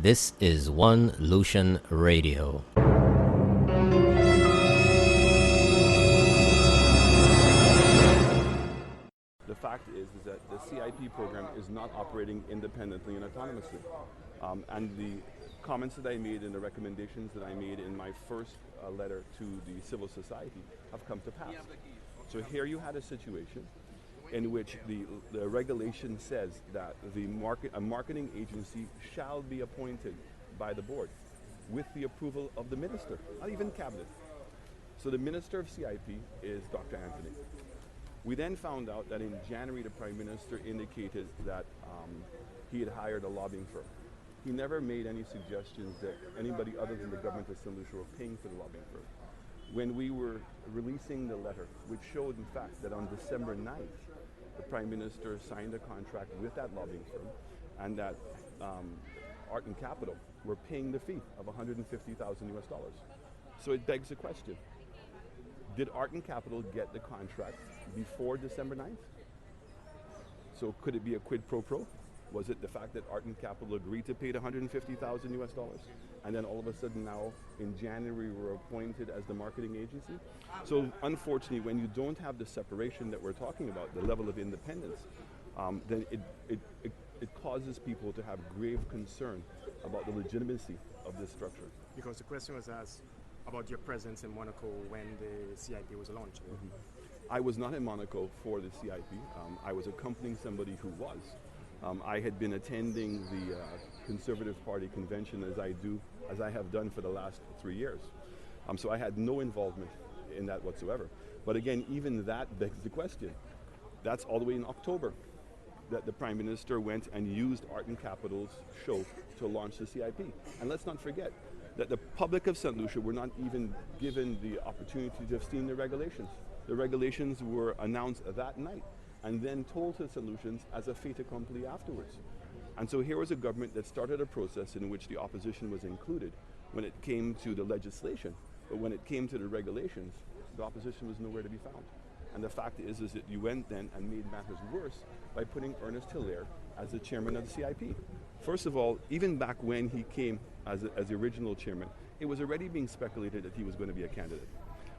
This is One Lucian Radio. The fact is that the CIP program is not operating independently and autonomously. And the comments that I made and the recommendations that I made in my first letter to the civil society have come to pass. So here you had a situation in which the regulation says that a marketing agency shall be appointed by the board with the approval of the minister, not even cabinet. So the minister of CIP is Dr. Anthony. We then found out that in January the Prime Minister indicated that he had hired a lobbying firm. He never made any suggestions that anybody other than the government of St. Lucia were paying for the lobbying firm. When we were releasing the letter, which showed in fact that on December 9th, the Prime Minister signed a contract with that lobbying firm and that Art and Capital were paying the fee of $150,000 US. So it begs the question, did Art and Capital get the contract before December 9th? So could it be a quid pro quo? Was it the fact that Art and Capital agreed to pay the $150,000 US, and then all of a sudden now in January we're appointed as the marketing agency? So unfortunately, when you don't have the separation that we're talking about, the level of independence, then it causes people to have grave concern about the legitimacy of this structure. Because the question was asked about your presence in Monaco when the CIP was launched. Mm-hmm. I was not in Monaco for the CIP. I was accompanying somebody who was. I had been attending the Conservative Party convention as I have done for the last 3 years. So I had no involvement in that whatsoever. But again, even that begs the question. That's all the way in October that the Prime Minister went and used Art and Capital's show to launch the CIP. And let's not forget that the public of St. Lucia were not even given the opportunity to have seen the regulations. The regulations were announced that night and then told to St. Lucians as a fait accompli afterwards. And so here was a government that started a process in which the opposition was included when it came to the legislation, but when it came to the regulations, the opposition was nowhere to be found. And the fact is that you went then and made matters worse by putting Ernest Hilaire as the chairman of the CIP. First of all, even back when he came as the original chairman, it was already being speculated that he was going to be a candidate.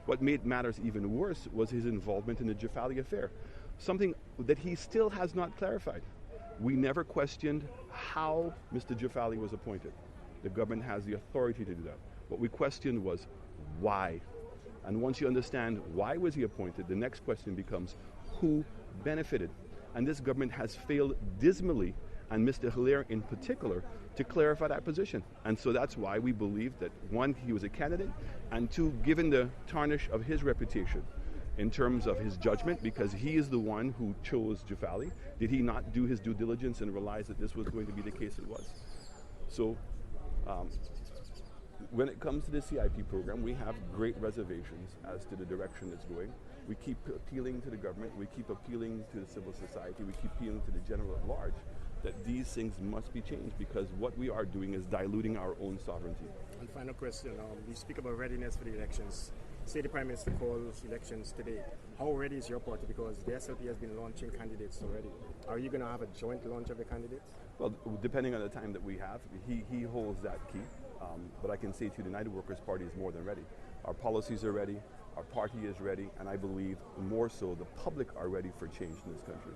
What made matters even worse was his involvement in the Jafali affair, something that he still has not clarified. We never questioned how Mr. Jafali was appointed. The government has the authority to do that. What we questioned was why. And once you understand why was he appointed, the next question becomes who benefited. And this government has failed dismally, and Mr. Hilaire in particular, to clarify that position. And so that's why we believe that, one, he was a candidate, and two, given the tarnish of his reputation in terms of his judgment, because he is the one who chose Jafali, did he not do his due diligence and realize that this was going to be the case? It was. So when it comes to the CIP program, we have great reservations as to the direction it's going. We keep appealing to the government, we keep appealing to the civil society, we keep appealing to the general at large, that these things must be changed, because what we are doing is diluting our own sovereignty. And final question, we speak about readiness for the elections. Say the Prime Minister calls elections today. How ready is your party? Because the SLP has been launching candidates already. Are you going to have a joint launch of the candidates? Well, depending on the time that we have, he holds that key. But I can say to you, the United Workers' Party is more than ready. Our policies are ready, our party is ready, and I believe more so the public are ready for change in this country.